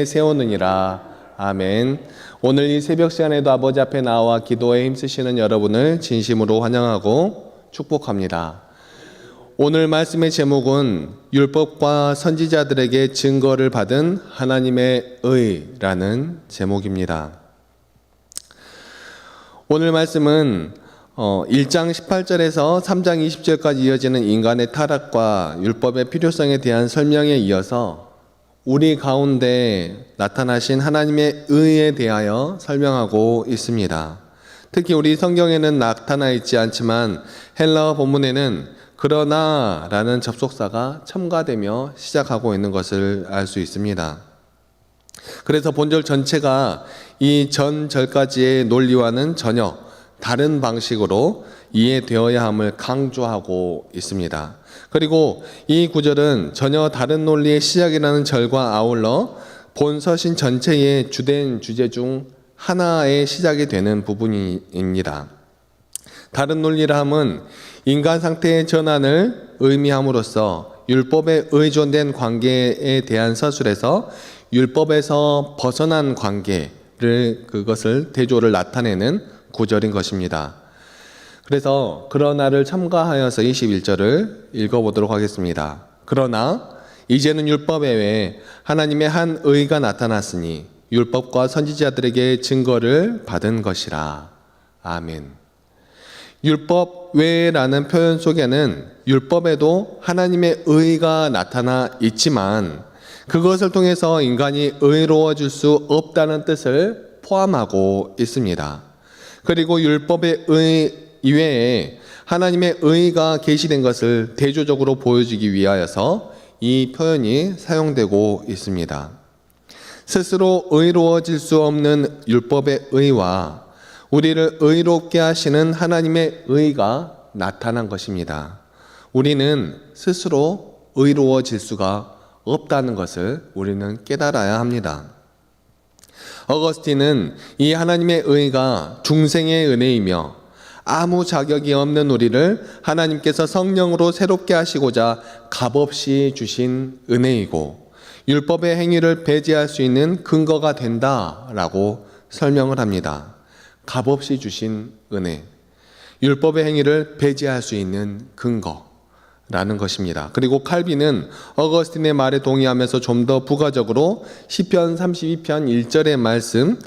세우느니라. 아멘. 오늘 이 새벽 시간에도 아버지 앞에 나와 기도에 힘쓰시는 여러분을 진심으로 환영하고 축복합니다. 오늘 말씀의 제목은 율법과 선지자들에게 증거를 받은 하나님의 의라는 제목입니다. 오늘 말씀은 1장 18절에서 3장 20절까지 이어지는 인간의 타락과 율법의 필요성에 대한 설명에 이어서 우리 가운데 나타나신 하나님의 의에 대하여 설명하고 있습니다. 특히 우리 성경에는 나타나 있지 않지만 헬라어 본문에는 그러나 라는 접속사가 첨가되며 시작하고 있는 것을 알 수 있습니다. 그래서 본절 전체가 이 전 절까지의 논리와는 전혀 다른 방식으로 이해되어야 함을 강조하고 있습니다. 그리고 이 구절은 전혀 다른 논리의 시작이라는 절과 아울러 본 서신 전체의 주된 주제 중 하나의 시작이 되는 부분입니다. 다른 논리라 함은 인간 상태의 전환을 의미함으로써 율법에 의존된 관계에 대한 서술에서 율법에서 벗어난 관계를 그것을 대조를 나타내는 구절인 것입니다. 그래서 그러나를 첨가하여서 21절을 읽어보도록 하겠습니다. 그러나 이제는 율법 외에 하나님의 한 의가 나타났으니 율법과 선지자들에게 증거를 받은 것이라. 아멘. 율법 외라는 표현 속에는 율법에도 하나님의 의가 나타나 있지만 그것을 통해서 인간이 의로워질 수 없다는 뜻을 포함하고 있습니다. 그리고 율법의 의 이외에 하나님의 의가 계시된 것을 대조적으로 보여주기 위하여서 이 표현이 사용되고 있습니다. 스스로 의로워질 수 없는 율법의 의와 우리를 의롭게 하시는 하나님의 의가 나타난 것입니다. 우리는 스스로 의로워질 수가 없다는 것을 우리는 깨달아야 합니다. 어거스틴은 이 하나님의 의가 중생의 은혜이며 아무 자격이 없는 우리를 하나님께서 성령으로 새롭게 하시고자 값없이 주신 은혜이고 율법의 행위를 배제할 수 있는 근거가 된다라고 설명을 합니다. 값없이 주신 은혜, 율법의 행위를 배제할 수 있는 근거라는 것입니다. 그리고 칼빈은 어거스틴의 말에 동의하면서 좀 더 부가적으로 시편 32편 1절의 말씀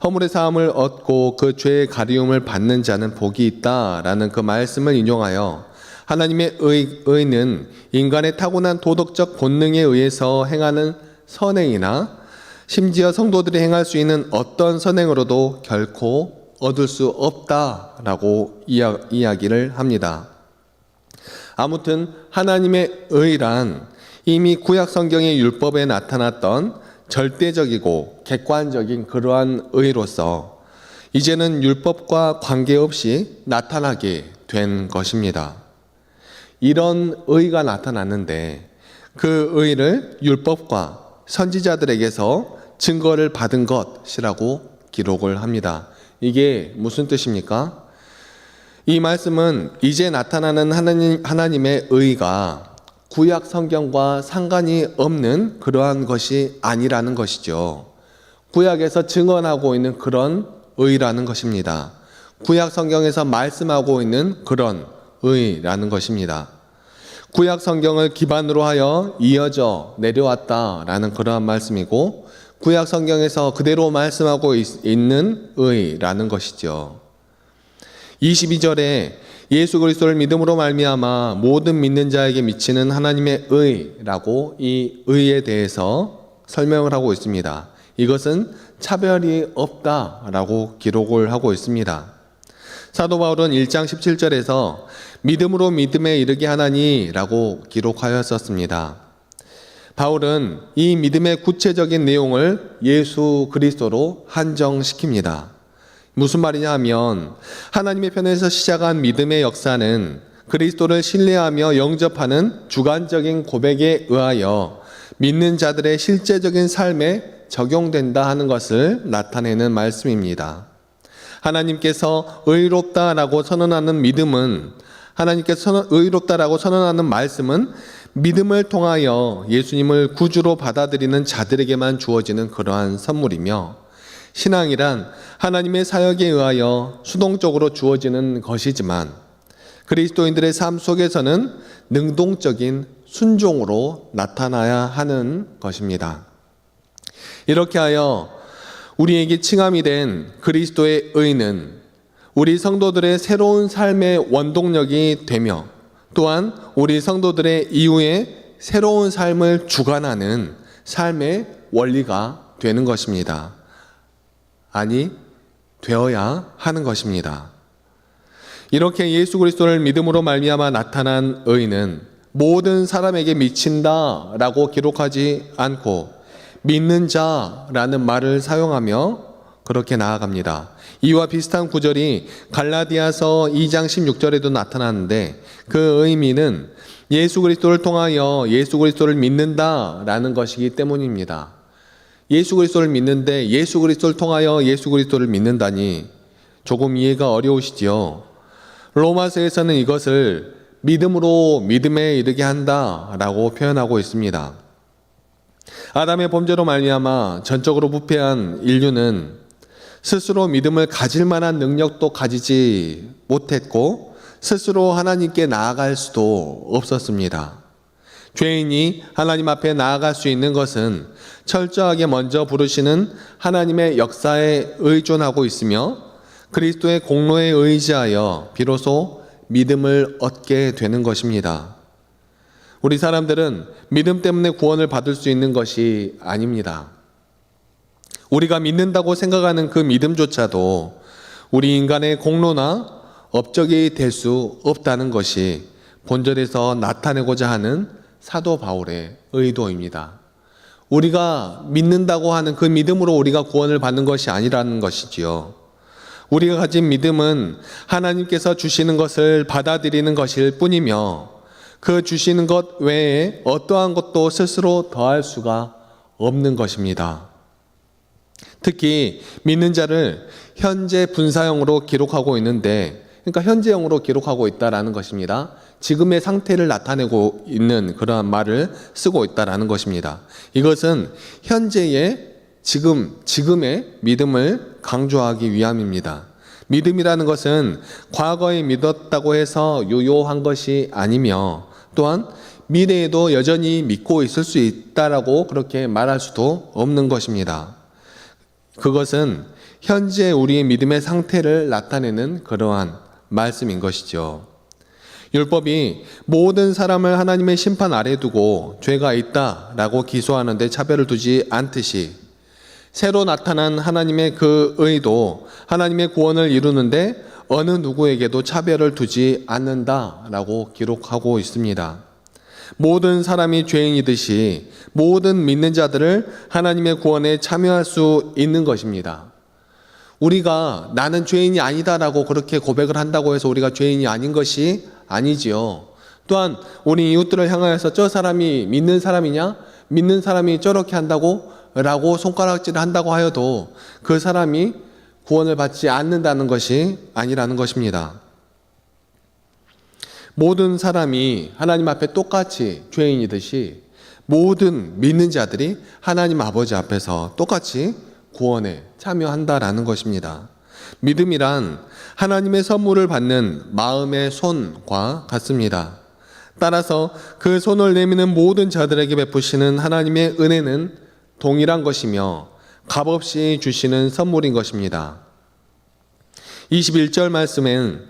허물의 사함을 얻고 그 죄의 가리움을 받는 자는 복이 있다라는 그 말씀을 인용하여 하나님의 의는 인간의 타고난 도덕적 본능에 의해서 행하는 선행이나 심지어 성도들이 행할 수 있는 어떤 선행으로도 결코 얻을 수 없다라고 이야기를 합니다. 아무튼 하나님의 의란 이미 구약 성경의 율법에 나타났던 절대적이고 객관적인 그러한 의로서 이제는 율법과 관계없이 나타나게 된 것입니다. 이런 의가 나타났는데 그 의를 율법과 선지자들에게서 증거를 받은 것이라고 기록을 합니다. 이게 무슨 뜻입니까? 이 말씀은 이제 나타나는 하나님의 의가 구약 성경과 상관이 없는 그러한 것이 아니라는 것이죠. 구약에서 증언하고 있는 그런 의라는 것입니다. 구약 성경에서 말씀하고 있는 그런 의라는 것입니다. 구약 성경을 기반으로 하여 이어져 내려왔다라는 그러한 말씀이고 구약 성경에서 그대로 말씀하고 있는 의라는 것이죠. 22절에 예수 그리스도를 믿음으로 말미암아 모든 믿는 자에게 미치는 하나님의 의라고 이 의에 대해서 설명을 하고 있습니다. 이것은 차별이 없다라고 기록을 하고 있습니다. 사도 바울은 1장 17절에서 믿음으로 믿음에 이르게 하나니라고 기록하였었습니다. 바울은 이 믿음의 구체적인 내용을 예수 그리스도로 한정시킵니다. 무슨 말이냐 하면 하나님의 편에서 시작한 믿음의 역사는 그리스도를 신뢰하며 영접하는 주관적인 고백에 의하여 믿는 자들의 실제적인 삶에 적용된다 하는 것을 나타내는 말씀입니다. 하나님께서 의롭다라고 선언하는 믿음은 하나님께서 의롭다라고 선언하는 말씀은 믿음을 통하여 예수님을 구주로 받아들이는 자들에게만 주어지는 그러한 선물이며, 신앙이란 하나님의 사역에 의하여 수동적으로 주어지는 것이지만 그리스도인들의 삶 속에서는 능동적인 순종으로 나타나야 하는 것입니다. 이렇게 하여 우리에게 칭함이 된 그리스도의 의는 우리 성도들의 새로운 삶의 원동력이 되며, 또한 우리 성도들의 이후에 새로운 삶을 주관하는 삶의 원리가 되는 것입니다. 아니, 되어야 하는 것입니다. 이렇게 예수 그리스도를 믿음으로 말미암아 나타난 의는 모든 사람에게 미친다라고 기록하지 않고 믿는 자라는 말을 사용하며 그렇게 나아갑니다. 이와 비슷한 구절이 갈라디아서 2장 16절에도 나타나는데, 그 의미는 예수 그리스도를 통하여 예수 그리스도를 믿는다라는 것이기 때문입니다. 예수 그리스도를 믿는데 예수 그리스도를 통하여 예수 그리스도를 믿는다니 조금 이해가 어려우시지요. 로마서에서는 이것을 믿음으로 믿음에 이르게 한다라고 표현하고 있습니다. 아담의 범죄로 말미암아 전적으로 부패한 인류는 스스로 믿음을 가질 만한 능력도 가지지 못했고 스스로 하나님께 나아갈 수도 없었습니다. 죄인이 하나님 앞에 나아갈 수 있는 것은 철저하게 먼저 부르시는 하나님의 역사에 의존하고 있으며 그리스도의 공로에 의지하여 비로소 믿음을 얻게 되는 것입니다. 우리 사람들은 믿음 때문에 구원을 받을 수 있는 것이 아닙니다. 우리가 믿는다고 생각하는 그 믿음조차도 우리 인간의 공로나 업적이 될 수 없다는 것이 본절에서 나타내고자 하는 사도 바울의 의도입니다. 우리가 믿는다고 하는 그 믿음으로 우리가 구원을 받는 것이 아니라는 것이지요. 우리가 가진 믿음은 하나님께서 주시는 것을 받아들이는 것일 뿐이며 그 주시는 것 외에 어떠한 것도 스스로 더할 수가 없는 것입니다. 특히 믿는 자를 현재 분사형으로 기록하고 있는데, 그러니까 현재형으로 기록하고 있다라는 것입니다. 지금의 상태를 나타내고 있는 그러한 말을 쓰고 있다라는 것입니다. 이것은 현재의 지금의 믿음을 강조하기 위함입니다. 믿음이라는 것은 과거에 믿었다고 해서 유효한 것이 아니며, 또한 미래에도 여전히 믿고 있을 수 있다라고 그렇게 말할 수도 없는 것입니다. 그것은 현재 우리의 믿음의 상태를 나타내는 그러한 말씀인 것이죠. 율법이 모든 사람을 하나님의 심판 아래 두고 죄가 있다라고 기소하는 데 차별을 두지 않듯이 새로 나타난 하나님의 그 의도, 하나님의 구원을 이루는데 어느 누구에게도 차별을 두지 않는다라고 기록하고 있습니다. 모든 사람이 죄인이듯이 모든 믿는 자들을 하나님의 구원에 참여할 수 있는 것입니다. 우리가 나는 죄인이 아니다라고 그렇게 고백을 한다고 해서 우리가 죄인이 아닌 것이 아니지요. 또한 우리 이웃들을 향하여서 저 사람이 믿는 사람이냐? 믿는 사람이 저렇게 한다고? 라고 손가락질을 한다고 하여도 그 사람이 구원을 받지 않는다는 것이 아니라는 것입니다. 모든 사람이 하나님 앞에 똑같이 죄인이듯이 모든 믿는 자들이 하나님 아버지 앞에서 똑같이 구원에 참여한다라는 것입니다. 믿음이란 하나님의 선물을 받는 마음의 손과 같습니다. 따라서 그 손을 내미는 모든 자들에게 베푸시는 하나님의 은혜는 동일한 것이며 값없이 주시는 선물인 것입니다. 21절 말씀엔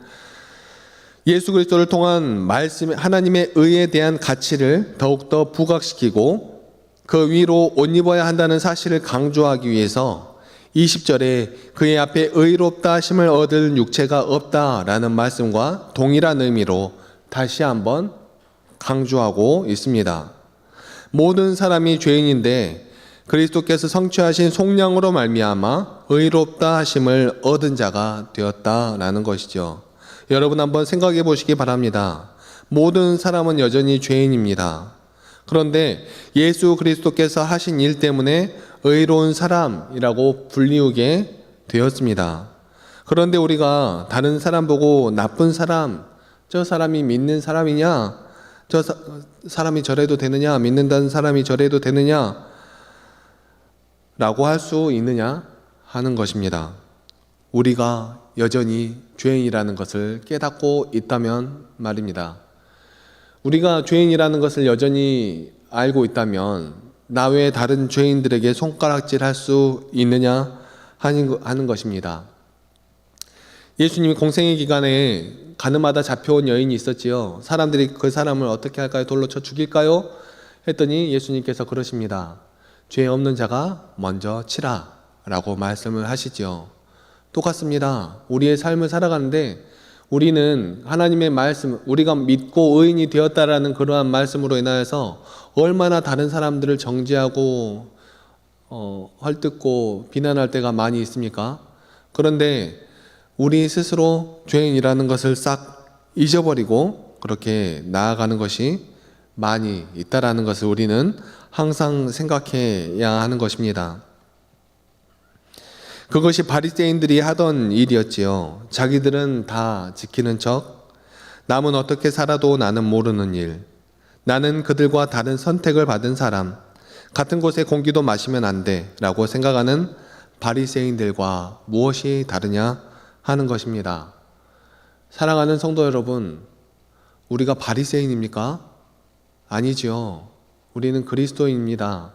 예수 그리스도를 통한 말씀, 하나님의 의에 대한 가치를 더욱더 부각시키고 그 위로 옷 입어야 한다는 사실을 강조하기 위해서 20절에 그의 앞에 의롭다 하심을 얻을 육체가 없다라는 말씀과 동일한 의미로 다시 한번 강조하고 있습니다. 모든 사람이 죄인인데 그리스도께서 성취하신 속량으로 말미암아 의롭다 하심을 얻은 자가 되었다라는 것이죠. 여러분 한번 생각해 보시기 바랍니다. 모든 사람은 여전히 죄인입니다. 그런데 예수 그리스도께서 하신 일 때문에 의로운 사람이라고 불리우게 되었습니다. 그런데 우리가 다른 사람 보고 나쁜 사람, 저 사람이 믿는 사람이냐? 저 사람이 저래도 되느냐? 믿는다는 사람이 저래도 되느냐? 라고 할 수 있느냐? 하는 것입니다. 우리가 여전히 죄인이라는 것을 깨닫고 있다면 말입니다. 우리가 죄인이라는 것을 여전히 알고 있다면 나 외에 다른 죄인들에게 손가락질 할 수 있느냐 하는 것입니다. 예수님이 공생의 기간에 가늠하다 잡혀온 여인이 있었지요. 사람들이 그 사람을 어떻게 할까요? 돌로 쳐 죽일까요? 했더니 예수님께서 그러십니다. 죄 없는 자가 먼저 치라 라고 말씀을 하시죠. 똑같습니다. 우리의 삶을 살아가는데 우리는 하나님의 말씀, 우리가 믿고 의인이 되었다라는 그러한 말씀으로 인하여서 얼마나 다른 사람들을 정죄하고 헐뜯고 비난할 때가 많이 있습니까? 그런데 우리 스스로 죄인이라는 것을 싹 잊어버리고 그렇게 나아가는 것이 많이 있다라는 것을 우리는 항상 생각해야 하는 것입니다. 그것이 바리새인들이 하던 일이었지요. 자기들은 다 지키는 척, 남은 어떻게 살아도 나는 모르는 일, 나는 그들과 다른 선택을 받은 사람, 같은 곳의 공기도 마시면 안 돼 라고 생각하는 바리새인들과 무엇이 다르냐 하는 것입니다. 사랑하는 성도 여러분, 우리가 바리새인입니까? 아니죠. 우리는 그리스도인입니다.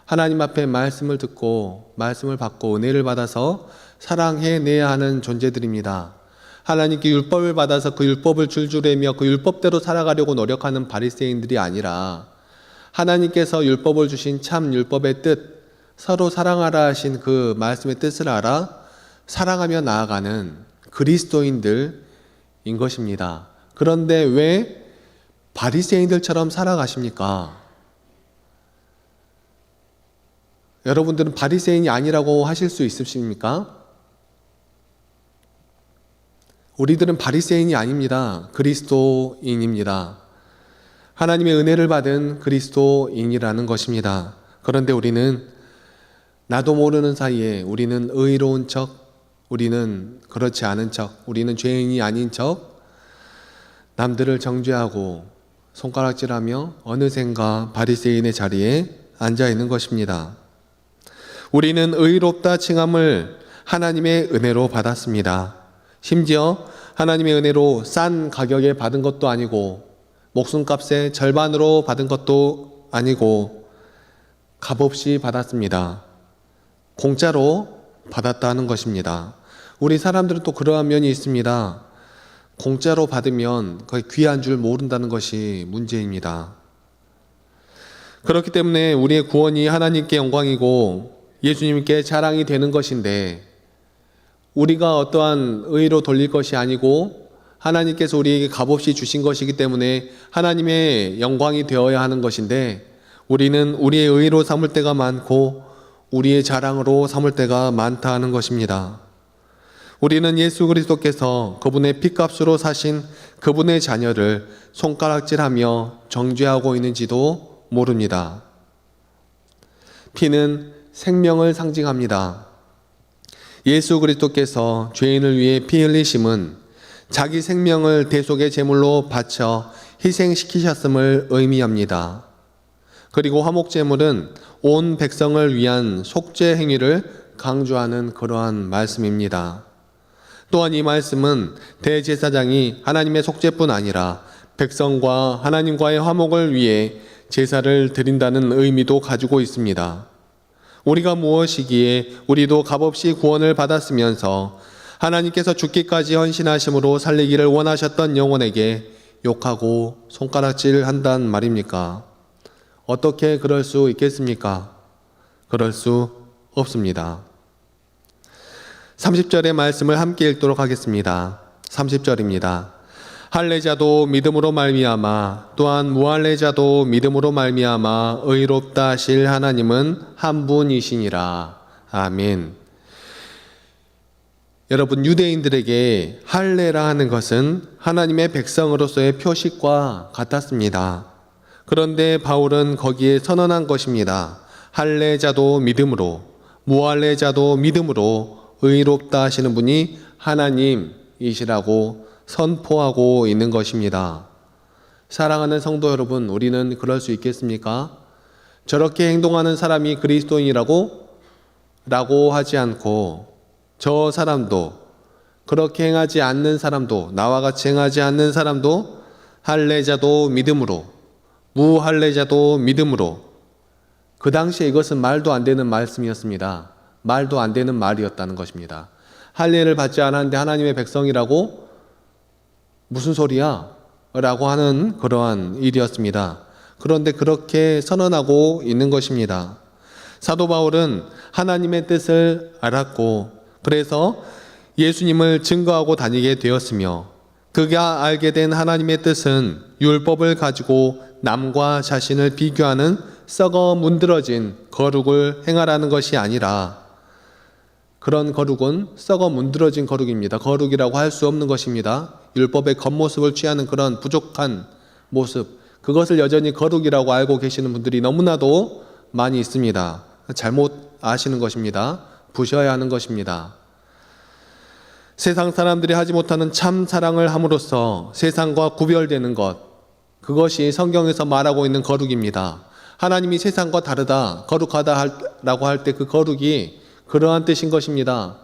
하나님 앞에 말씀을 듣고 말씀을 받고 은혜를 받아서 사랑해내야 하는 존재들입니다. 하나님께 율법을 받아서 그 율법을 줄줄매며 그 율법대로 살아가려고 노력하는 바리새인들이 아니라 하나님께서 율법을 주신 참 율법의 뜻, 서로 사랑하라 하신 그 말씀의 뜻을 알아 사랑하며 나아가는 그리스도인들인 것입니다. 그런데 왜 바리새인들처럼 살아가십니까? 여러분들은 바리새인이 아니라고 하실 수 있으십니까? 우리들은 바리새인이 아닙니다. 그리스도인입니다. 하나님의 은혜를 받은 그리스도인이라는 것입니다. 그런데 우리는 나도 모르는 사이에 우리는 의로운 척, 우리는 그렇지 않은 척, 우리는 죄인이 아닌 척 남들을 정죄하고 손가락질하며 어느샌가 바리새인의 자리에 앉아 있는 것입니다. 우리는 의롭다 칭함을 하나님의 은혜로 받았습니다. 심지어 하나님의 은혜로 싼 가격에 받은 것도 아니고 목숨값의 절반으로 받은 것도 아니고 값없이 받았습니다. 공짜로 받았다는 것입니다. 우리 사람들은 또 그러한 면이 있습니다. 공짜로 받으면 거의 귀한 줄 모른다는 것이 문제입니다. 그렇기 때문에 우리의 구원이 하나님께 영광이고 예수님께 자랑이 되는 것인데 우리가 어떠한 의로 돌릴 것이 아니고 하나님께서 우리에게 값없이 주신 것이기 때문에 하나님의 영광이 되어야 하는 것인데 우리는 우리의 의로 삼을 때가 많고 우리의 자랑으로 삼을 때가 많다 하는 것입니다. 우리는 예수 그리스도께서 그분의 피값으로 사신 그분의 자녀를 손가락질하며 정죄하고 있는지도 모릅니다. 피는 생명을 상징합니다. 예수 그리스도께서 죄인을 위해 피 흘리심은 자기 생명을 대속의 제물로 바쳐 희생시키셨음을 의미합니다. 그리고 화목제물은 온 백성을 위한 속죄 행위를 강조하는 그러한 말씀입니다. 또한 이 말씀은 대제사장이 하나님의 속죄뿐 아니라 백성과 하나님과의 화목을 위해 제사를 드린다는 의미도 가지고 있습니다. 우리가 무엇이기에 우리도 값없이 구원을 받았으면서 하나님께서 죽기까지 헌신하심으로 살리기를 원하셨던 영혼에게 욕하고 손가락질 한단 말입니까? 어떻게 그럴 수 있겠습니까? 그럴 수 없습니다. 30절의 말씀을 함께 읽도록 하겠습니다. 30절입니다. 할례자도 믿음으로 말미암아 또한 무할례자도 믿음으로 말미암아 의롭다 하실 하나님은 한 분이시니라. 아멘. 여러분, 유대인들에게 할례라 하는 것은 하나님의 백성으로서의 표식과 같았습니다. 그런데 바울은 거기에 선언한 것입니다. 할례자도 믿음으로, 무할례자도 믿음으로 의롭다 하시는 분이 하나님이시라고 선포하고 있는 것입니다. 사랑하는 성도 여러분, 우리는 그럴 수 있겠습니까? 저렇게 행동하는 사람이 그리스도인이라고 하지 않고 저 사람도, 그렇게 행하지 않는 사람도, 나와 같이 행하지 않는 사람도 할례자도 믿음으로, 무할례자도 믿음으로. 그 당시에 이것은 말도 안 되는 말씀이었습니다. 말도 안 되는 말이었다는 것입니다. 할례를 받지 않았는데 하나님의 백성이라고? 무슨 소리야? 라고 하는 그러한 일이었습니다. 그런데 그렇게 선언하고 있는 것입니다. 사도 바울은 하나님의 뜻을 알았고 그래서 예수님을 증거하고 다니게 되었으며, 그가 알게 된 하나님의 뜻은 율법을 가지고 남과 자신을 비교하는 썩어 문드러진 거룩을 행하라는 것이 아니라, 그런 거룩은 썩어 문드러진 거룩입니다. 거룩이라고 할 수 없는 것입니다. 율법의 겉모습을 취하는 그런 부족한 모습, 그것을 여전히 거룩이라고 알고 계시는 분들이 너무나도 많이 있습니다. 잘못 아시는 것입니다. 부셔야 하는 것입니다. 세상 사람들이 하지 못하는 참 사랑을 함으로써 세상과 구별되는 것, 그것이 성경에서 말하고 있는 거룩입니다. 하나님이 세상과 다르다, 거룩하다라고 할 때 그 거룩이 그러한 뜻인 것입니다.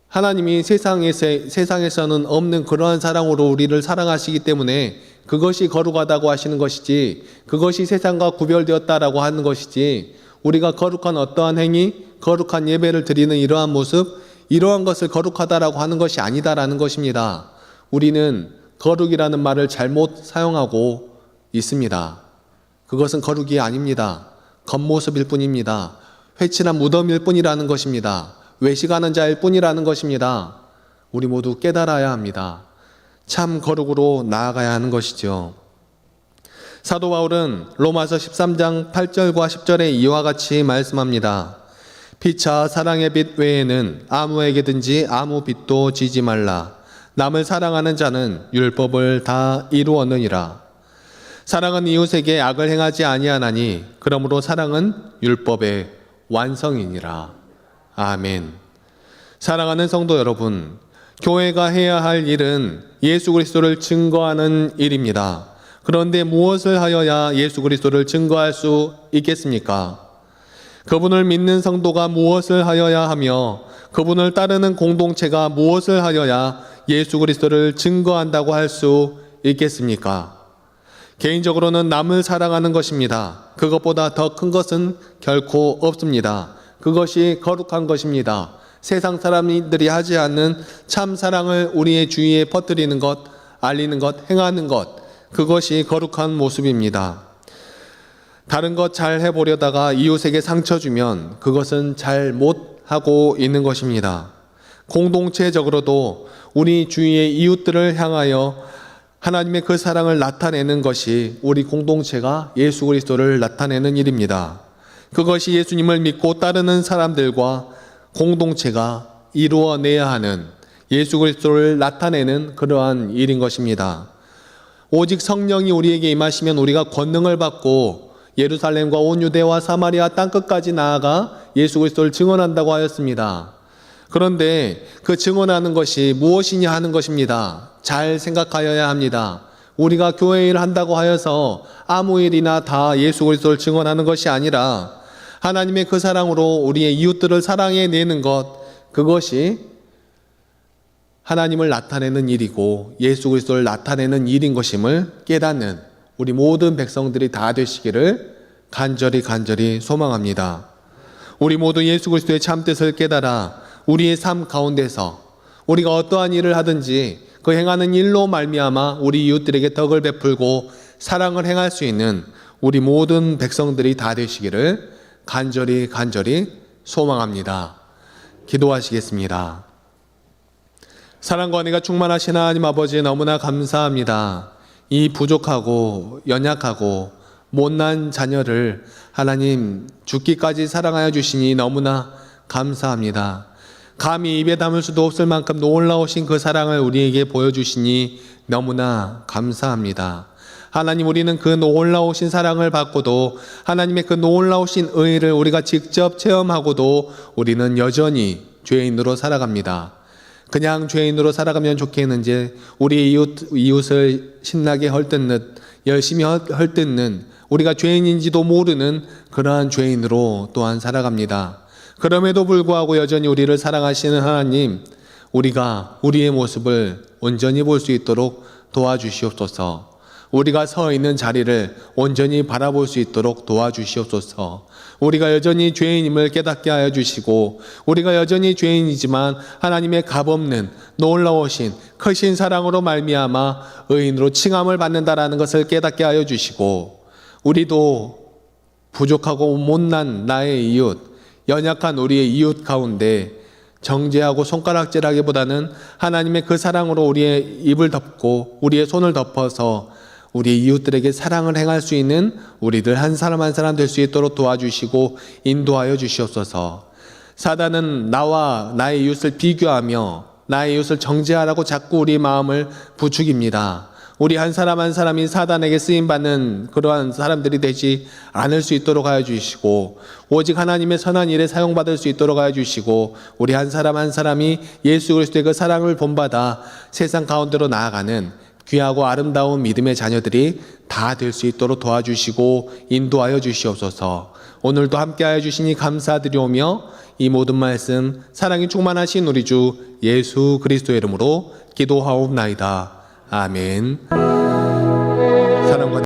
하나님이 세상에서는 없는 그러한 사랑으로 우리를 사랑하시기 때문에 그것이 거룩하다고 하시는 것이지, 그것이 세상과 구별되었다라고 하는 것이지, 우리가 거룩한 어떠한 행위, 거룩한 예배를 드리는 이러한 모습, 이러한 것을 거룩하다라고 하는 것이 아니다라는 것입니다. 우리는 거룩이라는 말을 잘못 사용하고 있습니다. 그것은 거룩이 아닙니다. 겉모습일 뿐입니다. 회칠한 무덤일 뿐이라는 것입니다. 외식하는 자일 뿐이라는 것입니다. 우리 모두 깨달아야 합니다. 참 거룩으로 나아가야 하는 것이죠. 사도 바울은 로마서 13장 8절과 10절에 이와 같이 말씀합니다. 피차 사랑의 빛 외에는 아무에게든지 아무 빛도 지지 말라. 남을 사랑하는 자는 율법을 다 이루었느니라. 사랑은 이웃에게 악을 행하지 아니하나니 그러므로 사랑은 율법의 완성이니라. 아멘. 사랑하는 성도 여러분, 교회가 해야 할 일은 예수 그리스도를 증거하는 일입니다. 그런데 무엇을 하여야 예수 그리스도를 증거할 수 있겠습니까? 그분을 믿는 성도가 무엇을 하여야 하며 그분을 따르는 공동체가 무엇을 하여야 예수 그리스도를 증거한다고 할 수 있겠습니까? 개인적으로는 남을 사랑하는 것입니다. 그것보다 더 큰 것은 결코 없습니다. 그것이 거룩한 것입니다. 세상 사람들이 하지 않는 참 사랑을 우리의 주위에 퍼뜨리는 것, 알리는 것, 행하는 것, 그것이 거룩한 모습입니다. 다른 것 잘 해보려다가 이웃에게 상처 주면 그것은 잘 못하고 있는 것입니다. 공동체적으로도 우리 주위의 이웃들을 향하여 하나님의 그 사랑을 나타내는 것이 우리 공동체가 예수 그리스도를 나타내는 일입니다. 그것이 예수님을 믿고 따르는 사람들과 공동체가 이루어내야 하는 예수 그리스도를 나타내는 그러한 일인 것입니다. 오직 성령이 우리에게 임하시면 우리가 권능을 받고 예루살렘과 온 유대와 사마리아 땅끝까지 나아가 예수 그리스도를 증언한다고 하였습니다. 그런데 그 증언하는 것이 무엇이냐 하는 것입니다. 잘 생각하여야 합니다. 우리가 교회 일을 한다고 하여서 아무 일이나 다 예수 그리스도를 증언하는 것이 아니라 하나님의 그 사랑으로 우리의 이웃들을 사랑해내는 것, 그것이 하나님을 나타내는 일이고 예수 그리스도를 나타내는 일인 것임을 깨닫는 우리 모든 백성들이 다 되시기를 간절히 소망합니다. 우리 모두 예수 그리스도의 참뜻을 깨달아 우리의 삶 가운데서 우리가 어떠한 일을 하든지 그 행하는 일로 말미암아 우리 이웃들에게 덕을 베풀고 사랑을 행할 수 있는 우리 모든 백성들이 다 되시기를 간절히 소망합니다. 기도하시겠습니다. 사랑과 은혜가 충만하신 하나님 아버지, 너무나 감사합니다. 이 부족하고 연약하고 못난 자녀를 하나님 죽기까지 사랑하여 주시니 너무나 감사합니다. 감히 입에 담을 수도 없을 만큼 놀라우신 그 사랑을 우리에게 보여주시니 너무나 감사합니다. 하나님, 우리는 그 놀라우신 사랑을 받고도 하나님의 그 놀라우신 의를 우리가 직접 체험하고도 우리는 여전히 죄인으로 살아갑니다. 그냥 죄인으로 살아가면 좋겠는지 우리 이웃을 신나게 헐뜯는 열심히 헐뜯는 우리가 죄인인지도 모르는 그러한 죄인으로 또한 살아갑니다. 그럼에도 불구하고 여전히 우리를 사랑하시는 하나님, 우리가 우리의 모습을 온전히 볼 수 있도록 도와주시옵소서. 우리가 서 있는 자리를 온전히 바라볼 수 있도록 도와주시옵소서. 우리가 여전히 죄인임을 깨닫게 하여 주시고, 우리가 여전히 죄인이지만 하나님의 값없는 놀라우신 크신 사랑으로 말미암아 의인으로 칭함을 받는다라는 것을 깨닫게 하여 주시고, 우리도 부족하고 못난 나의 이웃, 연약한 우리의 이웃 가운데 정죄하고 손가락질하기보다는 하나님의 그 사랑으로 우리의 입을 덮고 우리의 손을 덮어서 우리 이웃들에게 사랑을 행할 수 있는 우리들 한 사람 한 사람 될 수 있도록 도와주시고 인도하여 주시옵소서. 사단은 나와 나의 이웃을 비교하며 나의 이웃을 정죄하라고 자꾸 우리 마음을 부추깁니다. 우리 한 사람 한 사람이 사단에게 쓰임받는 그러한 사람들이 되지 않을 수 있도록 하여 주시고, 오직 하나님의 선한 일에 사용받을 수 있도록 하여 주시고, 우리 한 사람 한 사람이 예수 그리스도의 그 사랑을 본받아 세상 가운데로 나아가는 귀하고 아름다운 믿음의 자녀들이 다 될 수 있도록 도와주시고 인도하여 주시옵소서. 오늘도 함께하여 주시니 감사드리오며 이 모든 말씀 사랑이 충만하신 우리 주 예수 그리스도의 이름으로 기도하옵나이다. 아멘.